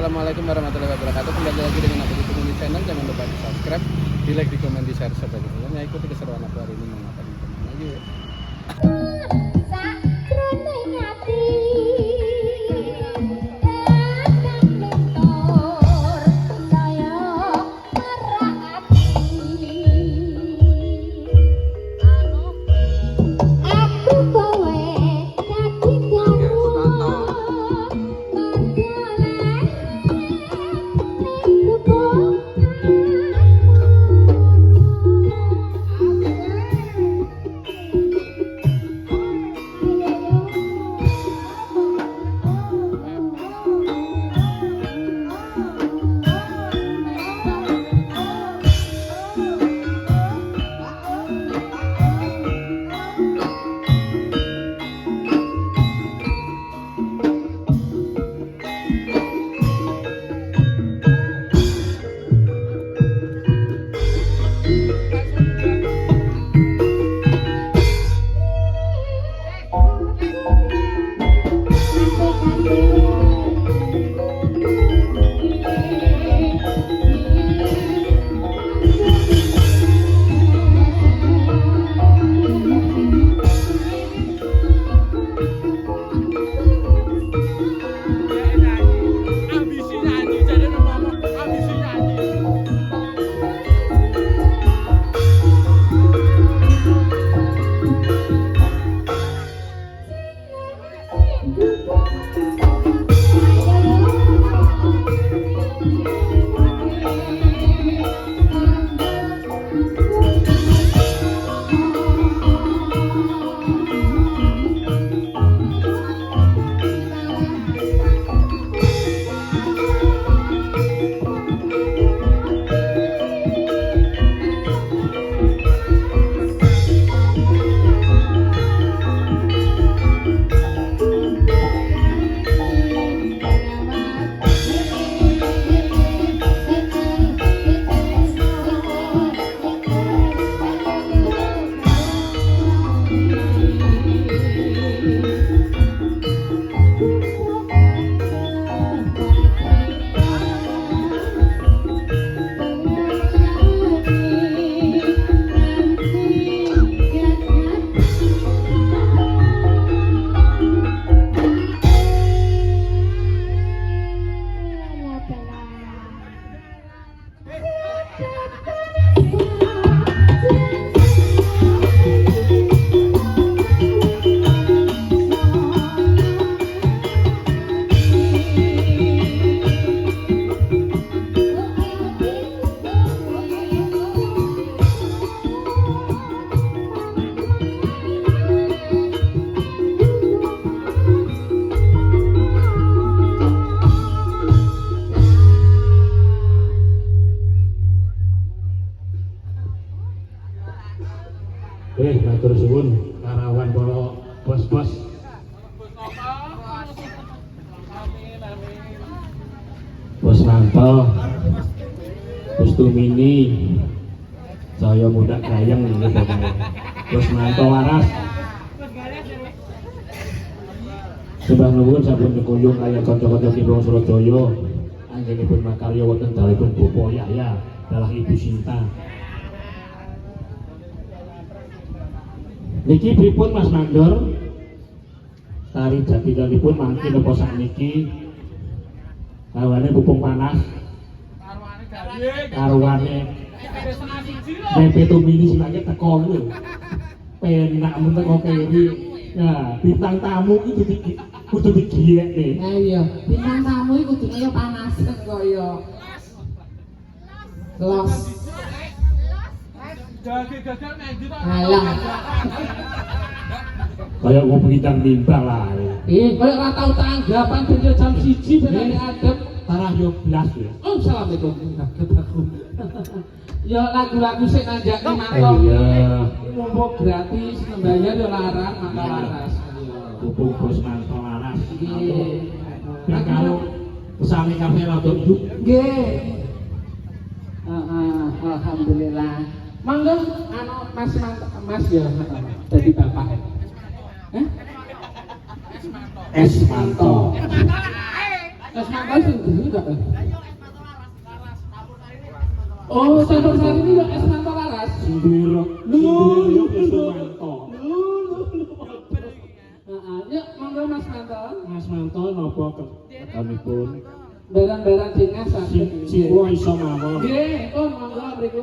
Assalamualaikum warahmatullahi wabarakatuh. Kembali lagi dengan aku di Tumuni Channel. Jangan lupa di subscribe, di like, di komen, di share serta di follow. Ikuti keseruan aku hari ini mengapain kemana yuk. Matur suwun karawan para bos-bos. Bos Manto, Bos Tumini, saya muda gayeng gitu. Bos Manto waras. Sembah nuwun sampun nyekuyung kaya kanca-kanca Kimbong Surabaya. Anggenipun makarya wonten dalipun Bapak Yahya, dalah Ibu Sinta. Niki pripun Mas Mandor? Tari jatigalipun mangke napa sakniki? Kawane pupung panas. Karwane Mepe Tumini sinake teko lho. Penak men teko keri. Nah, bintang tamu iki kudu digiyekne. Ha iya, bintang tamu iki kudu kaya panasan kaya. Los. Alah. Kaya wong bintang timbang lah. Kaya ora tau tanggapan ben jam 1 ben adem. Tarah yo blas ya. Oh, assalamualaikum. Ya lagu-lagu sing nanjakne mantap. Iya. Mumpung gratis membayar yo larang maka laras. Pupung Bos Manto laras. Nggih. Ben kalau pesane kafe rada yuk. Nggih. Alhamdulillah. Mangga anu Mas ya dadi bapak. Es Manto. Es mantan sing dulu gak? Oh, campur sari ini ya es mantan laras. Sendiri, sendiri Sumanto. Ya, monggo Mas Manto. Mas Manto napa kekanipun? Barang-barang dingas Si kula iso mawon. Nggih, pun monggo mriku.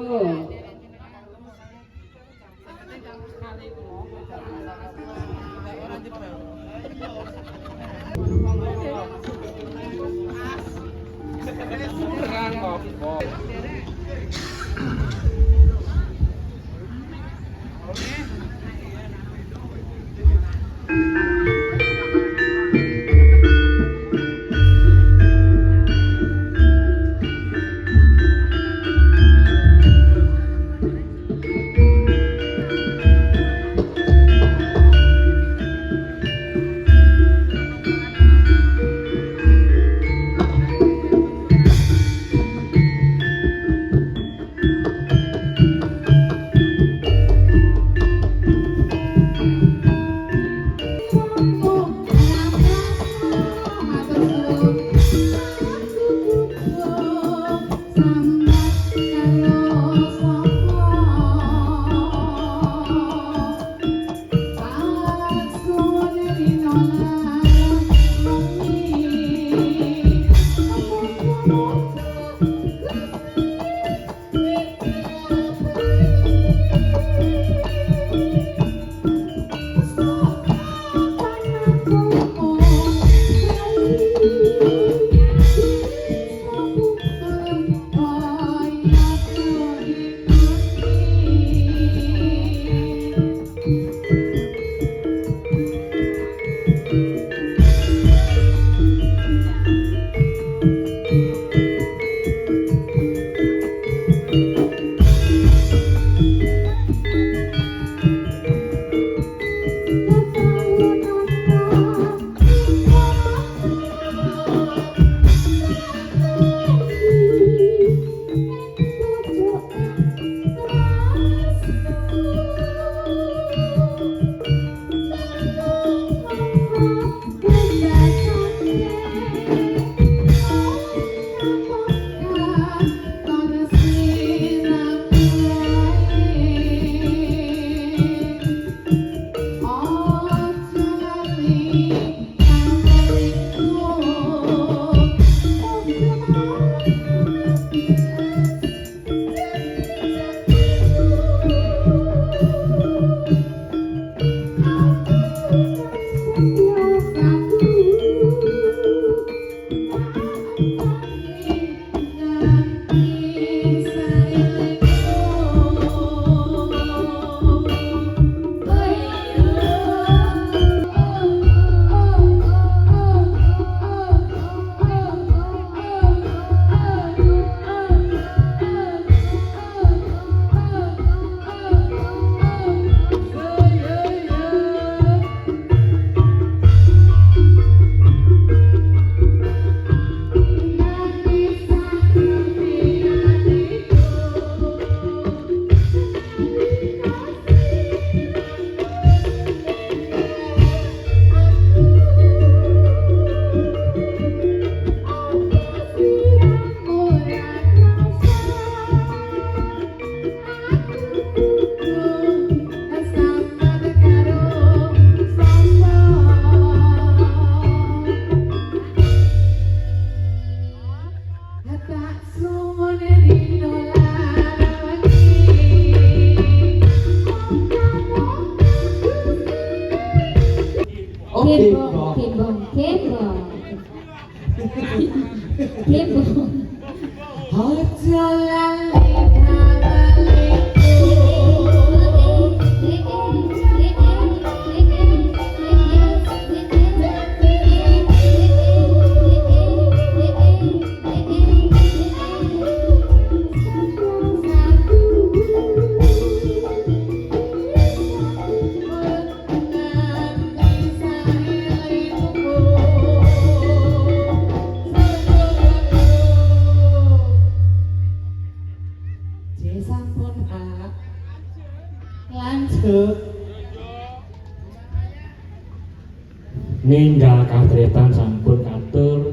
Ninggal katretan sampun katur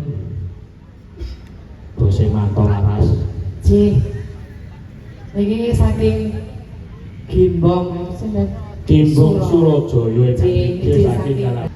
Ini saking Gimbong sudah Gimbong Surabaya Nggih, saking saking dalam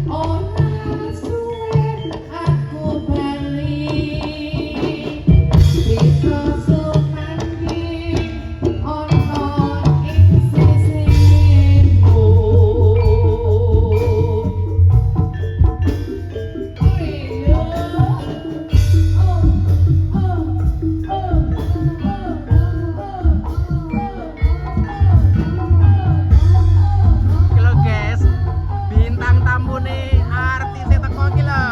Ora suwe aku bali bisa sumanggi ana ing sisimu Kilo guys, bintang tamu nih artisnya teko kilo.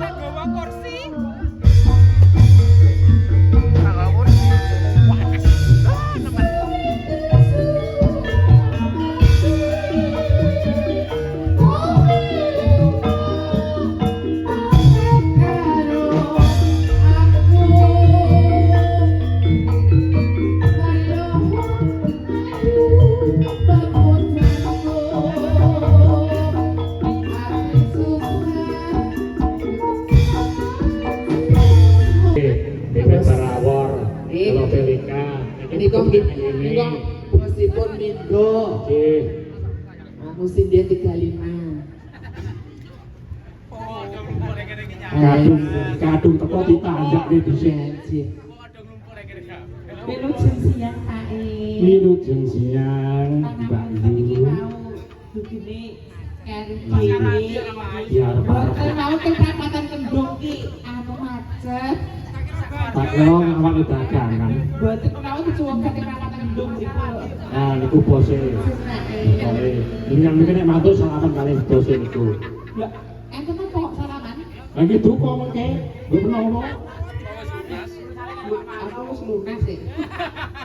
Bawa kursi. Bawa kursi. Wah, teman. Dewi Parawor kalau Pelika Ini kok meskipun minggu aku sih dia 35 kadung teko ditandak di dhisik Janji Minum jam siang kae minut jeng siang Mbak Yu begini kari kiri biar Boten mau kecamatan Kendung ki anu macet Pak Leo ngawak dagangan Boten mau dicuwek kecamatan Kendung niku nah niku bose bose dengan mungkin nek matur salaman kali bose niku Lah enten apa kok salaman lagi duka mengke mbok menawa aku wis lunas sih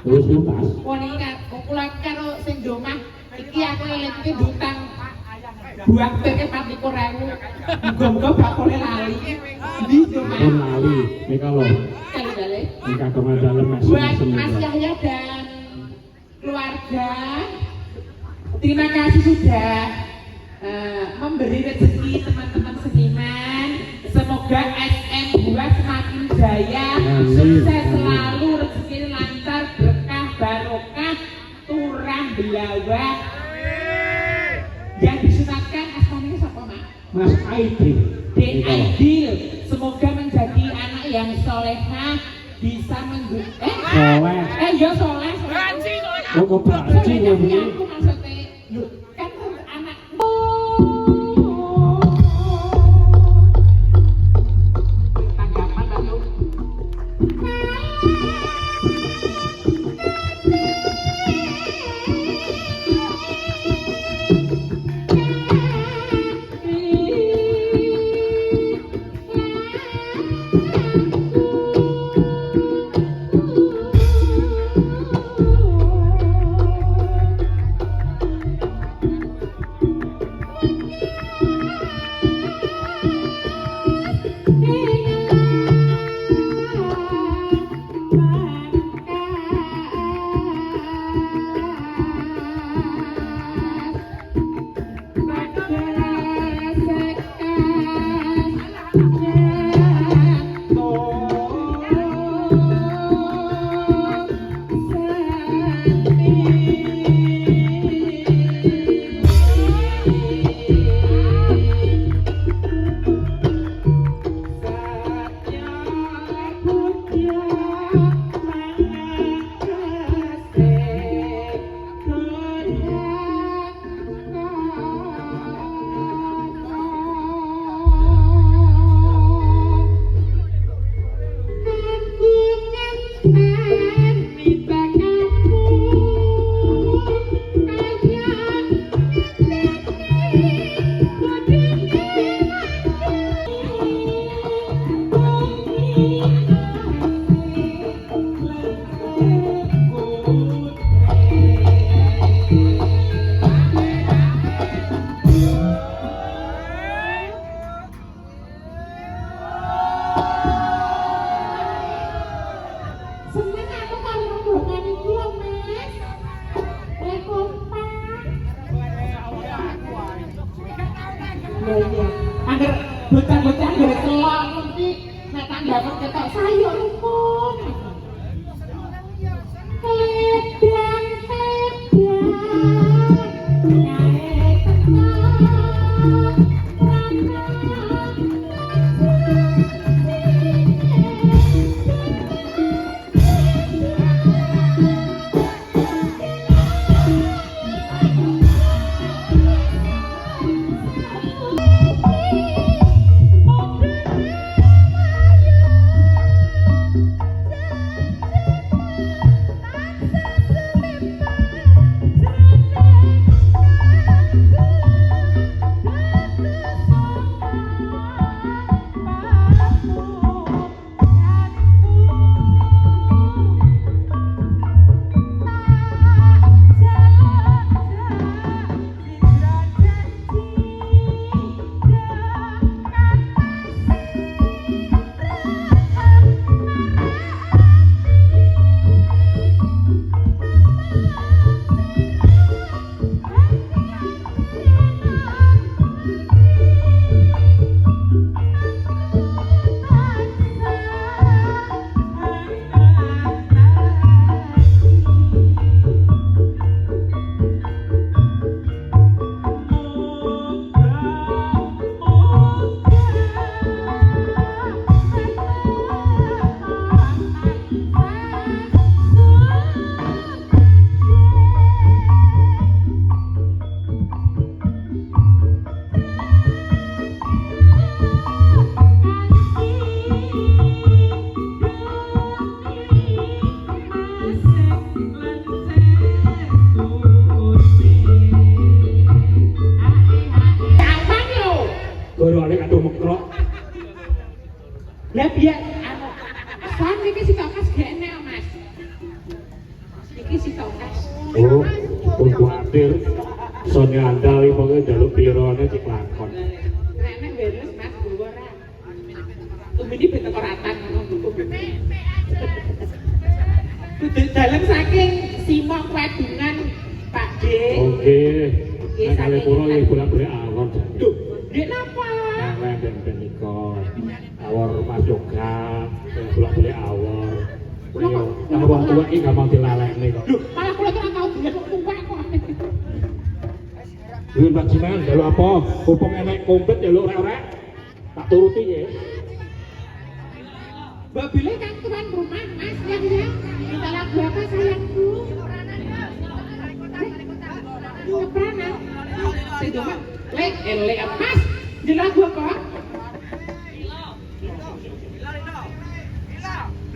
wis luntas Wanita, kula karo sing domah iki aku eling iki ndutang buang teke 24.000. Muga-muga bakule lali. Ndi domah? pun lali nika lho Kali balik. nika koma dalem Buat Mas Yahya dan keluarga, terima kasih sudah memberi rezeki teman-teman seniman. Semoga SM buat semakin jaya, Amin. sukses Amin. selalu, rezeki lancar, berkah, barokah, turah, belawak. Yang disunatkan asmanya siapa, Mak? Mas Aidil Den Aidil, semoga menjadi anak yang solehah, bisa Soleh. ya soleh. Oh, kok banci Soleh ngomongnya? tapi aku maksudnya, loh, kan anak. Tanggapan lalu. iya. Angger bocah-bocah nggawe telur nanti nek tanggapan ketok sayur rukun. Hedang nyai Gorone kado mekrok. Lah biar anu san iki si tokas gene Mas. Iki si tokas. Oh, pun kuatir. Son ngandal iki pokoke njaluk pirone cek lakon. Nek beres Mas gowo ora. Tumini ben teko ratan ngono buku. Kudu dalem saking Simok Wadungan Pak D. Oke. Nek kali pura iki bolak-balik alon. Duh, Dek napa? Nah, ben iko. Awor Mas Yoga, bolak-balik awor. Ayo, nah wong tuwa iki gampang dilalekne kok. Duh, malah kula ora tau duwe wong tuwa kok. Duwe Pak Jiman, jaluk apa? Upung enek kompet jaluk rek-rek. Tak turuti ya. Mbak Bile kan tuan rumah Mas ya. Minta lagu apa sayangku? Soprano. Saya coba. Lek Mas. Di lagu apa?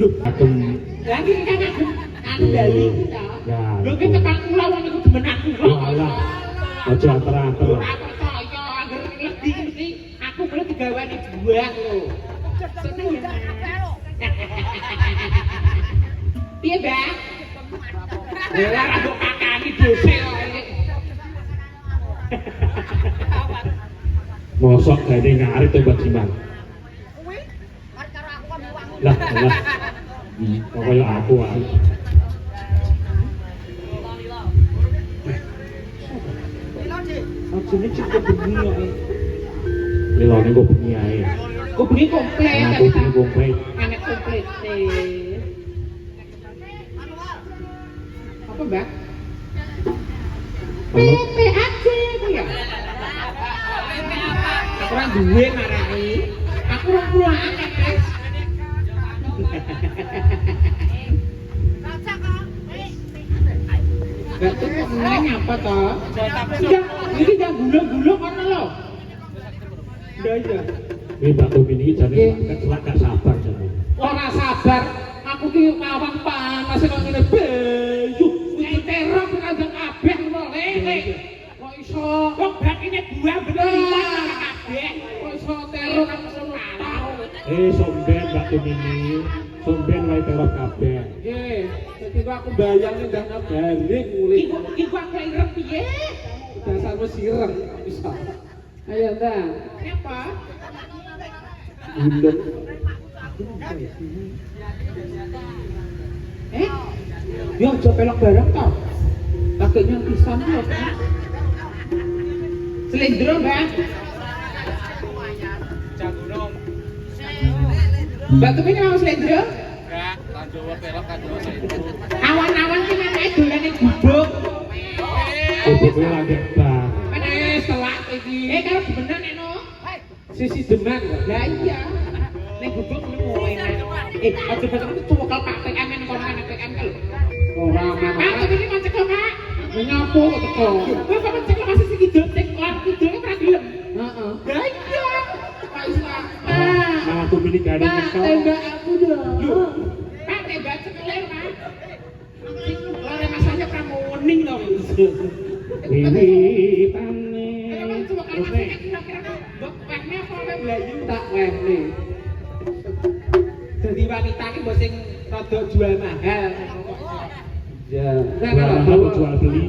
Loh, atem. Lagi kan aku Bali kita. Lho ki tekan kula wong iku demen aku. Alah. Aja anter-anter. Ora percaya angger ngerti aku kuwi digawani buah lho. Seneng ya. Piye, Mbak? Ora rambut kakani dose kok. Mosok gane ngarit Mbak Jiman. Lah, lah. Pokoknya aku ah. Maksudnya cukup bengi ya. Lilone kok bengi ae. Kok bengi komplit. Aku bengi komplit. Enak komplit nih. Apa Mbak? PPAC itu ya? Aku orang duwe marai. Aku orang pulang guys. Gak tuh kok meneng apa toh? Ini gak gulung-gulung mana lo? Udah aja. Ini Mbak Tumi ini jane gak sabar jane. Ora sabar. Aku ki mawang panas kok ngene bayu. Kuwi teror kandang kabeh ngono lele. Kok iso kok bakine buah bener kabeh. Kok iso teror aku sono tau. Somben Mbak Tumi ini. Somben wae teror kabeh. Nggih, dadi kok aku bayangin ndak balik mulih. Iki kok aku ireng piye? Dasarmu sireng bisa. Ayo ta. Apa? Gulung. Ya aja pelok bareng toh. Kakeknya pisan kok. Selendro, Mbak. Mbak Tumi mau slendro? Enggak, Kadowo pelok Kadowo itu. Awan-awan ki meneh dolane guduk. Bubuknya lagi bang. Telak iki. Karo bener nek no. Sisi demen. Lah iya. Nek guduk mulai. Aja besok itu tuwa kal Pak TM nek kono nek TM kal. Ora Pak mana. Tumi mau cek Pak. Nyapu kok teko. Kok sampe cek masih sing kidul cek lan kidulnya ora gelem. Heeh. Lah iya. Pak Islam. Malah tuh mini gak ada nyekal. Tembak aku dong. Pak tembak cekelir Pak. Lare masanya pramuning to. Ini tane. Coba kan masanya kira-kira mbok wehne apa wae blayu. Tak wehne. Jadi wanita ki mbok sing rada jual mahal. Ya, Nah, jual kalau mahal bawa- jual beli.